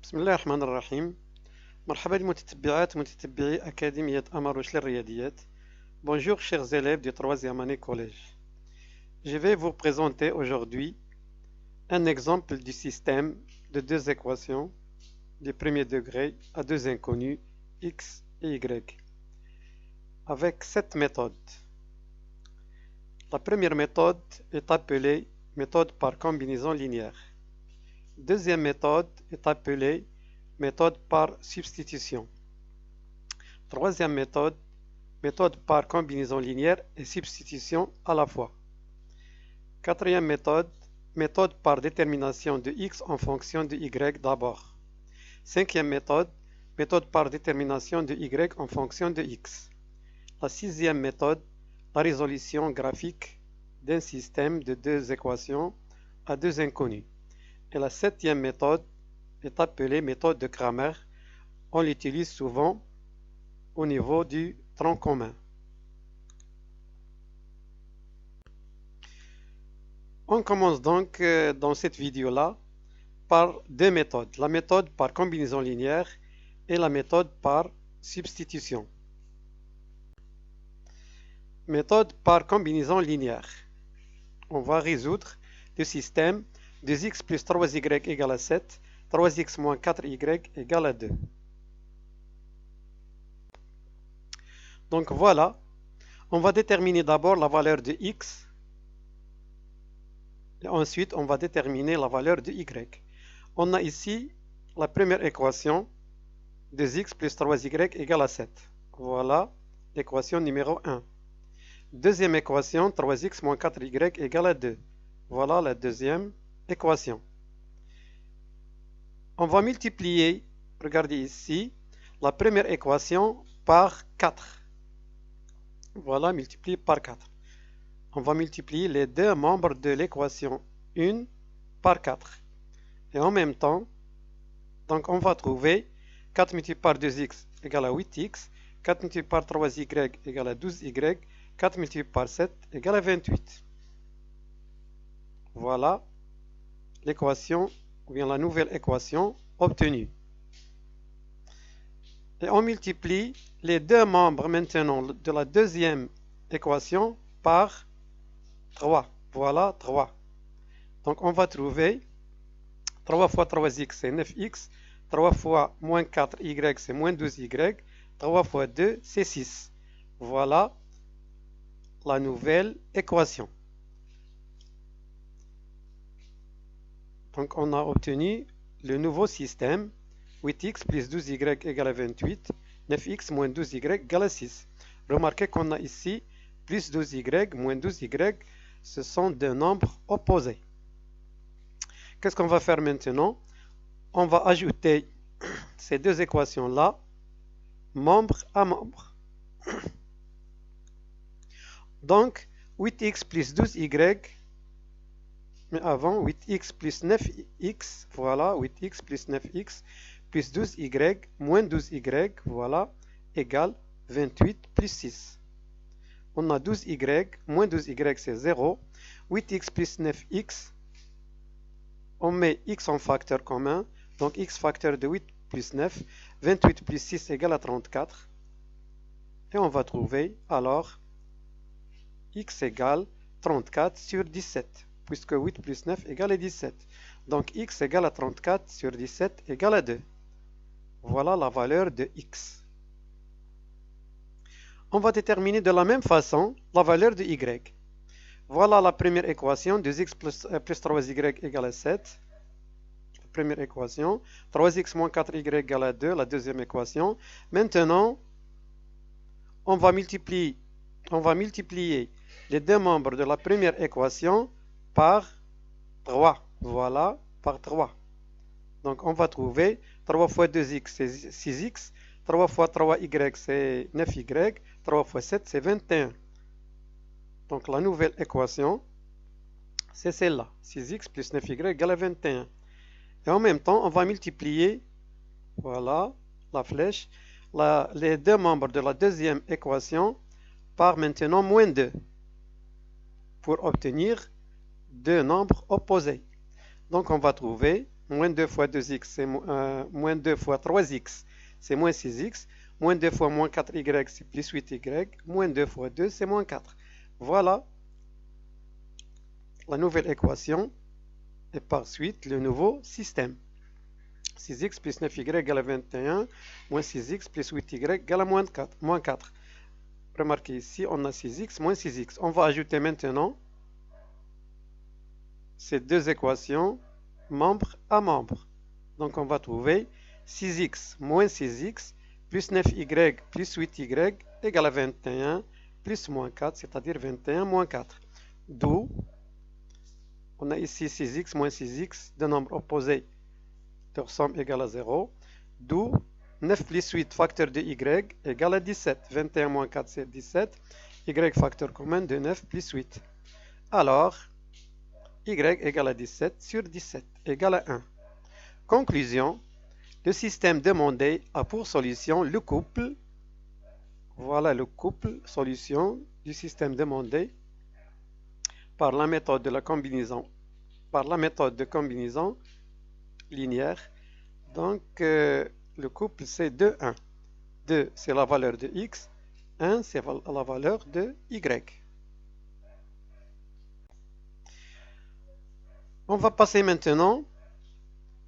بسم الله الرحمن الرحيم. مرحبا لمتتبعات ومتتبعي أكاديمية أماروش للرياضيات. Bonjour chers élèves du 3e année collège. Je vais vous présenter aujourd'hui un exemple du système de deux équations du premier degré à deux inconnus x et y avec cette méthode. La première méthode est appelée méthode par combinaison linéaire. Deuxième méthode est appelée méthode par substitution. Troisième méthode, méthode par combinaison linéaire et substitution à la fois. Quatrième méthode, méthode par détermination de x en fonction de y d'abord. Cinquième méthode, méthode par détermination de y en fonction de x. La sixième méthode, la résolution graphique d'un système de deux équations à deux inconnus. Et la septième méthode est appelée méthode de Cramer. On l'utilise souvent au niveau du tronc commun. On commence donc dans cette vidéo-là par deux méthodes, la méthode par combinaison linéaire et la méthode par substitution. Méthode par combinaison linéaire. On va résoudre le système 2x plus 3y égale à 7, 3x moins 4y égale à 2. Donc voilà, on va déterminer d'abord la valeur de x et ensuite on va déterminer la valeur de y. On a ici la première équation, 2x plus 3y égale à 7. Voilà l'équation numéro 1. Deuxième équation, 3x moins 4y égale à 2. Voilà la deuxième équation. On va multiplier, regardez ici, la première équation par 4. Voilà, multiplié par 4. On va multiplier les deux membres de l'équation 1 par 4. Et en même temps, donc on va trouver 4 multiplié par 2x égale à 8x, 4 multiplié par 3y égale à 12y, 4 multiplié par 7 égale à 28. Voilà l'équation, ou bien la nouvelle équation obtenue. Et on multiplie les deux membres maintenant de la deuxième équation par 3. Voilà 3. Donc on va trouver 3 fois 3x c'est 9x, 3 fois moins 4y c'est moins 12y, 3 fois 2 c'est 6. Voilà la nouvelle équation. Donc on a obtenu le nouveau système 8x plus 12y égale à 28, 9x moins 12y égale à 6. Remarquez qu'on a ici plus 12y moins 12y, ce sont deux nombres opposés. Qu'est-ce qu'on va faire maintenant? On va ajouter ces deux équations-là, membre à membre. Donc 8x plus 12y, mais avant 8x plus 9x, voilà 8x plus 9x plus 12y moins 12y, voilà, égale 28 plus 6. On a 12y, moins 12y c'est 0, 8x plus 9x, on met x en facteur commun, donc x facteur de 8 plus 9, 28 plus 6 égale à 34, et on va trouver alors x égale 34 sur 17, puisque 8 plus 9 égale à 17. Donc x égale à 34 sur 17 égale à 2. Voilà la valeur de x. On va déterminer de la même façon la valeur de y. Voilà la première équation, 2x plus 3y égale à 7. La première équation. 3x moins 4y égale à 2, la deuxième équation. Maintenant, on va multiplier les deux membres de la première équation par 3. Voilà, par 3. Donc on va trouver 3 fois 2x c'est 6x, 3 fois 3y c'est 9y, 3 fois 7 c'est 21. Donc la nouvelle équation, c'est celle-là, 6x plus 9y égale à 21. Et en même temps, on va multiplier, voilà, la flèche, les deux membres de la deuxième équation par maintenant moins 2, pour obtenir deux nombres opposés. Donc on va trouver moins 2 fois 2x, c'est moins 2 fois 3x, c'est moins 6x. Moins 2 fois moins 4y, c'est plus 8y. Moins 2 fois 2, c'est moins 4. Voilà la nouvelle équation et par suite le nouveau système. 6x plus 9y égale à 21, moins 6x plus 8y égale à moins 4. Remarquez ici, on a 6x moins 6x. On va ajouter maintenant ces deux équations membre à membre. Donc on va trouver 6x moins 6x plus 9y plus 8y égale à 21 plus moins 4, c'est-à-dire 21 moins 4. D'où on a ici 6x moins 6x, deux nombres opposés, leur somme égale à 0. D'où 9 plus 8 facteur de y égale à 17. 21 moins 4 c'est 17. Y facteur commun de 9 plus 8. Alors, y égale à 17 sur 17 égale à 1. Conclusion, le système demandé a pour solution le couple. Voilà le couple solution du système demandé par la méthode de la combinaison, linéaire. Donc, le couple c'est 2, 1. 2 c'est la valeur de x, 1 c'est la valeur de y. On va passer maintenant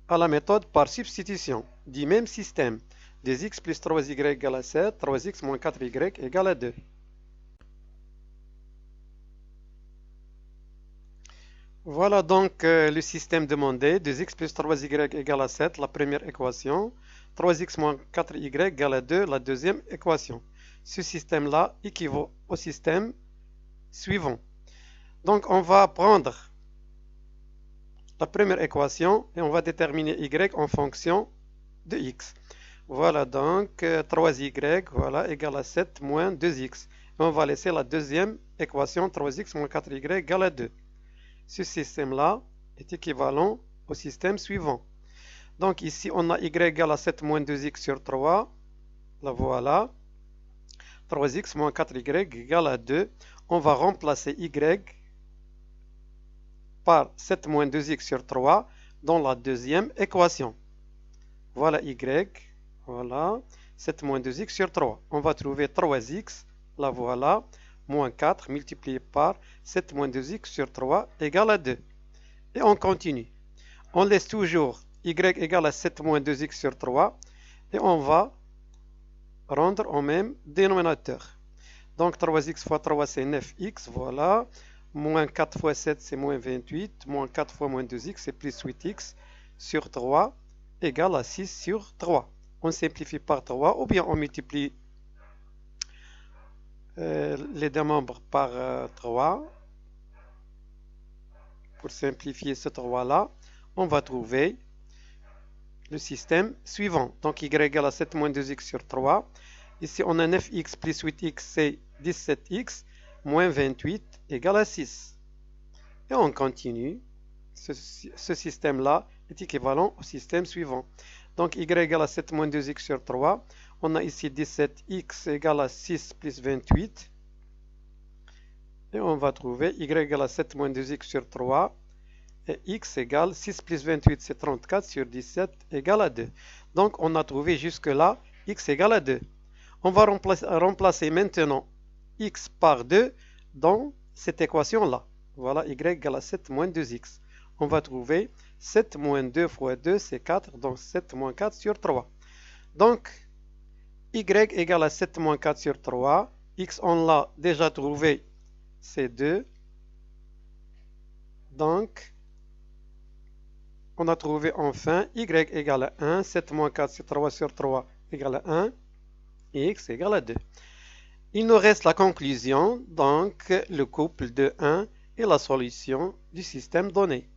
à la méthode par substitution du même système. 2x plus 3y égale à 7, 3x moins 4y égale à 2. Voilà donc le système demandé. 2x plus 3y égale à 7, la première équation. 3x moins 4y égale à 2, la deuxième équation. Ce système-là équivaut au système suivant. Donc on va prendre la première équation et on va déterminer y en fonction de x. Voilà donc 3y voilà, égale à 7 moins 2x. Et on va laisser la deuxième équation 3x moins 4y égale à 2. Ce système-là est équivalent au système suivant. Donc ici on a y égale à 7 moins 2x sur 3. La voilà. 3x moins 4y égale à 2. On va remplacer y par 7 moins 2x sur 3 dans la deuxième équation. Voilà y, voilà, 7 moins 2x sur 3. On va trouver 3x, la voilà, moins 4 multiplié par 7 moins 2x sur 3 égale à 2. Et on continue. On laisse toujours y égale à 7 moins 2x sur 3 et on va rendre au même dénominateur. Donc 3x fois 3 c'est 9x, voilà. Moins 4 fois 7 c'est moins 28. Moins 4 fois moins 2x c'est plus 8x sur 3 égale à 6 sur 3. On simplifie par 3 ou bien on multiplie les deux membres par 3. Pour simplifier ce 3-là, on va trouver le système suivant. Donc y égale à 7 moins 2x sur 3. Ici on a 9x plus 8x c'est 17x. Moins 28 égale à 6. Et on continue. Ce système-là est équivalent au système suivant. Donc y égale à 7 moins 2x sur 3. On a ici 17x égale à 6 plus 28. Et on va trouver y égale à 7 moins 2x sur 3. Et x égale 6 plus 28 c'est 34 sur 17 égale à 2. Donc on a trouvé jusque-là x égale à 2. On va remplacer maintenant x par 2 dans cette équation-là. Voilà, y égale à 7 moins 2x. On va trouver 7 moins 2 fois 2, c'est 4, donc 7 moins 4 sur 3. Donc, y égale à 7 moins 4 sur 3. X, on l'a déjà trouvé, c'est 2. Donc, on a trouvé enfin y égale à 1. 7 moins 4 sur 3 sur 3 égale à 1. Et x égale à 2. Il nous reste la conclusion, donc le couple de 1 et la solution du système donné.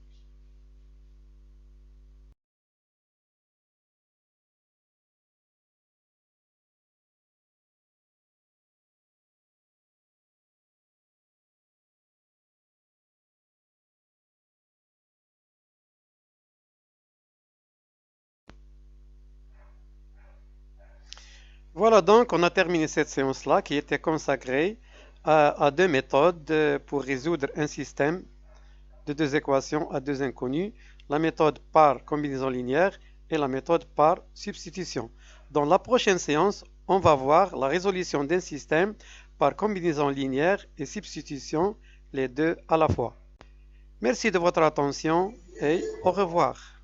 Voilà donc, on a terminé cette séance-là qui était consacrée à deux méthodes pour résoudre un système de deux équations à deux inconnues. la méthode par combinaison linéaire et la méthode par substitution. Dans la prochaine séance, on va voir la résolution d'un système par combinaison linéaire et substitution, les deux à la fois. Merci de votre attention et au revoir.